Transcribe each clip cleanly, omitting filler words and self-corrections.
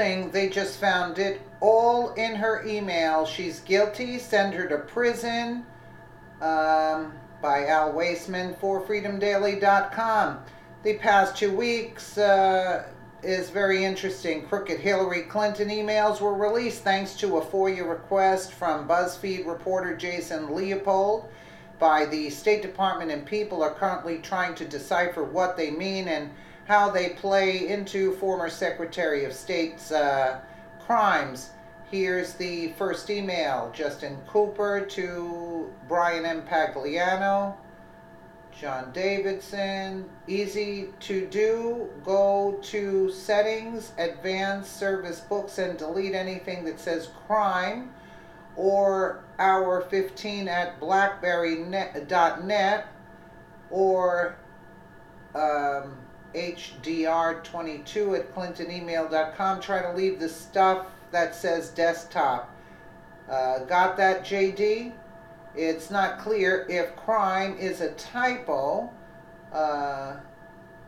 holding, they just found it all in her email. She's guilty. Send her to prison. By Al Waisman for freedomdaily.com. The past 2 weeks is very interesting. Crooked Hillary Clinton emails were released thanks to a FOIA request from BuzzFeed reporter Jason Leopold by the State Department, and people are currently trying to decipher what they mean and how they play into former Secretary of State's crimes. Here's the first email. Justin Cooper to Brian M. Pagliano. John Davidson. Easy to do. Go to Settings, Advanced Service Books, and delete anything that says crime. Or hour 15 at blackberry.net. Or HDR22 at clintonemail.com. Try to leave the stuff that says desktop. Got that, JD? It's not clear if crime is a typo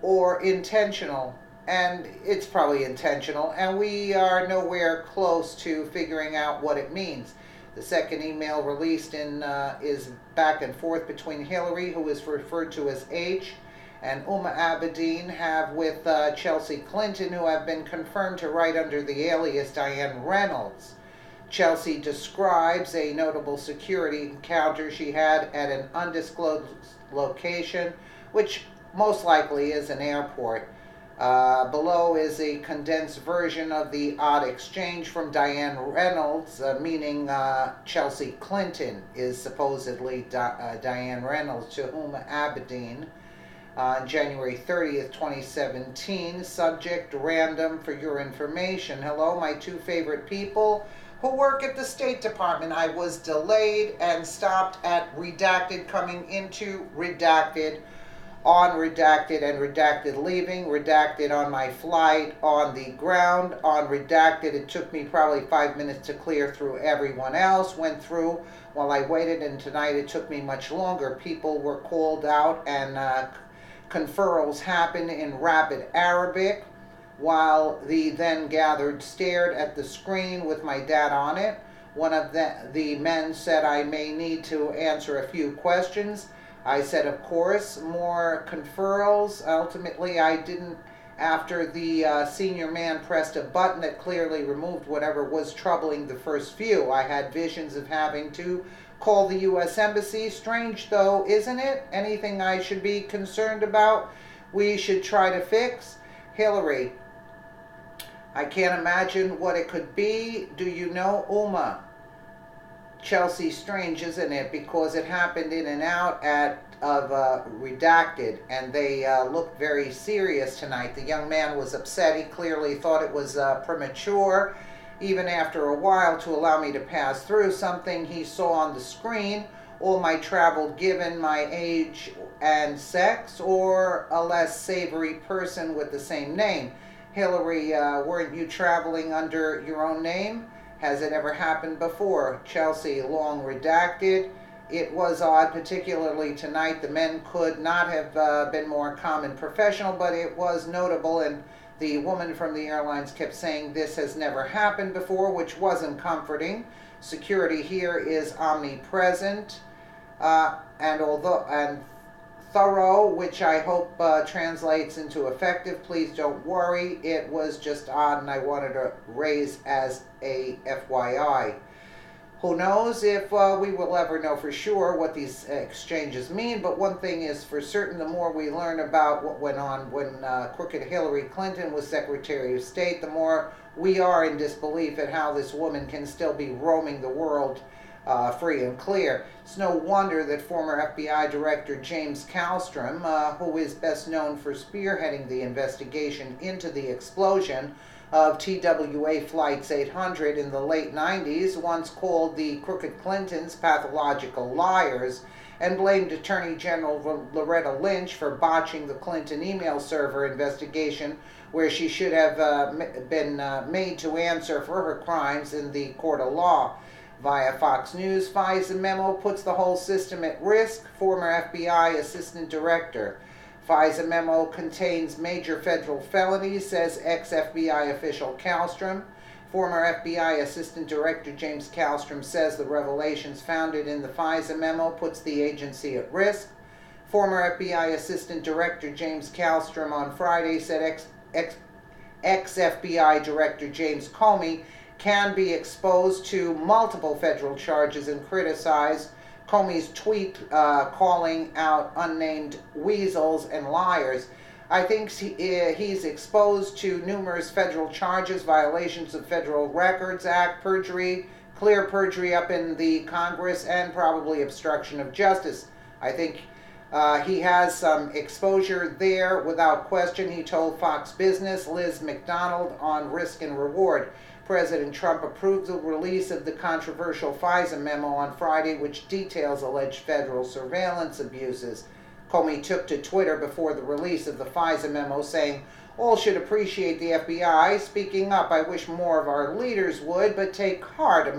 or intentional. And it's probably intentional. And we are nowhere close to figuring out what it means. The second email released is back and forth between Hillary, who is referred to as H, and Uma Abedin have with Chelsea Clinton, who have been confirmed to write under the alias Diane Reynolds. Chelsea describes a notable security encounter she had at an undisclosed location, which most likely is an airport. Below is a condensed version of the odd exchange from Diane Reynolds, meaning Chelsea Clinton is supposedly Diane Reynolds to Uma Abedin. On January 30th, 2017. Subject, random for your information. Hello, my two favorite people who work at the State Department. I was delayed and stopped at redacted, coming into redacted, on redacted, and redacted leaving, redacted on my flight, on the ground, on redacted. It took me probably 5 minutes to clear through everyone else. Went through while I waited, and tonight it took me much longer. People were called out, and conferrals happened in rapid Arabic while the then gathered stared at the screen with my dad on it. One of the men said I may need to answer a few questions. I said, of course. More conferrals. Ultimately, I didn't, after the senior man pressed a button that clearly removed whatever was troubling the first few. I had visions of having to call the U.S. Embassy. Strange, though, isn't it? Anything I should be concerned about? We should try to fix? Hillary, I can't imagine what it could be. Do you know Uma? Chelsea, strange, isn't it? Because it happened in and out of redacted, and they looked very serious tonight. The young man was upset. He clearly thought it was premature, even after a while, to allow me to pass through something he saw on the screen. All my travel given my age and sex, or a less savory person with the same name. Hillary, weren't you traveling under your own name? Has it ever happened before? Chelsea, long redacted. It was odd, particularly tonight. The men could not have been more calm and professional, but it was notable, and the woman from the airlines kept saying this has never happened before, which wasn't comforting. Security here is omnipresent, and thorough, which I hope translates into effective. Please don't worry. It was just odd, and I wanted to raise as a FYI. Who knows if we will ever know for sure what these exchanges mean, but one thing is for certain, the more we learn about what went on when crooked Hillary Clinton was Secretary of State, the more we are in disbelief at how this woman can still be roaming the world free and clear. It's no wonder that former FBI Director James Kallstrom, who is best known for spearheading the investigation into the explosion of TWA Flights 800 in the late 90s, once called the crooked Clintons pathological liars and blamed Attorney General Loretta Lynch for botching the Clinton email server investigation, where she should have been made to answer for her crimes in the court of law. Via Fox News, FISA memo puts the whole system at risk. Former FBI Assistant Director. FISA memo contains major federal felonies, says ex-FBI official Kallstrom. Former FBI Assistant Director James Kallstrom says the revelations found in the FISA memo puts the agency at risk. Former FBI Assistant Director James Kallstrom on Friday said ex-FBI Director James Comey can be exposed to multiple federal charges and criticized Comey's tweet calling out unnamed weasels and liars. I think he's exposed to numerous federal charges, violations of Federal Records Act, perjury, clear perjury up in the Congress, and probably obstruction of justice. I think he has some exposure there without question, he told Fox Business' Liz McDonald on Risk and Reward. President Trump approved the release of the controversial FISA memo on Friday, which details alleged federal surveillance abuses. Comey took to Twitter before the release of the FISA memo, saying, "All should appreciate the FBI speaking up. I wish more of our leaders would, but take heart.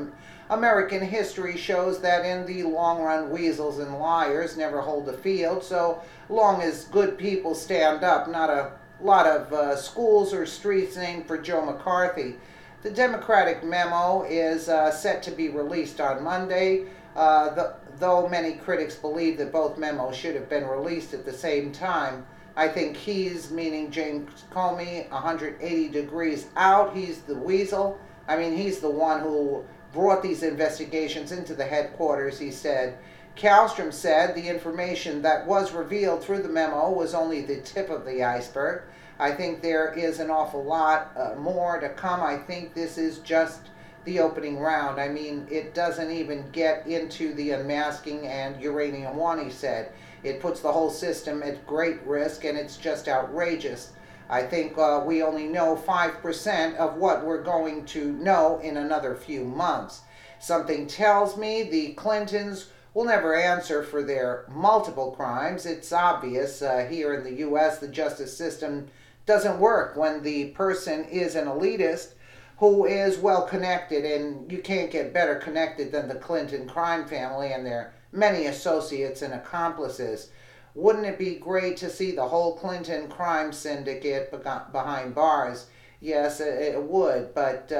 American history shows that in the long run, weasels and liars never hold a field, so long as good people stand up, not a lot of schools or streets named for Joe McCarthy." The Democratic memo is set to be released on Monday, though many critics believe that both memos should have been released at the same time. I think he's, meaning James Comey, 180 degrees out. He's the weasel. I mean, he's the one who brought these investigations into the headquarters, he said. Kallstrom said the information that was revealed through the memo was only the tip of the iceberg. I think there is an awful lot more to come. I think this is just the opening round. I mean, it doesn't even get into the unmasking and uranium one, he said. It puts the whole system at great risk, and it's just outrageous. I think we only know 5% of what we're going to know in another few months. Something tells me the Clintons will never answer for their multiple crimes. It's obvious here in the U.S. the justice system doesn't work when the person is an elitist who is well connected, and you can't get better connected than the Clinton crime family and their many associates and accomplices. Wouldn't it be great to see the whole Clinton crime syndicate behind bars? Yes, it would, but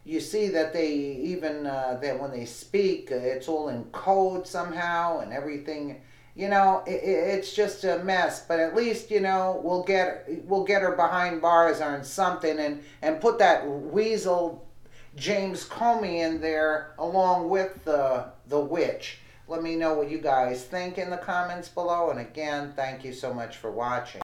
you see that they even that when they speak, it's all in code somehow and everything. You know, it's just a mess. But at least, you know, we'll get her behind bars on something, and put that weasel James Comey in there along with the witch. Let me know what you guys think in the comments below. And again, thank you so much for watching.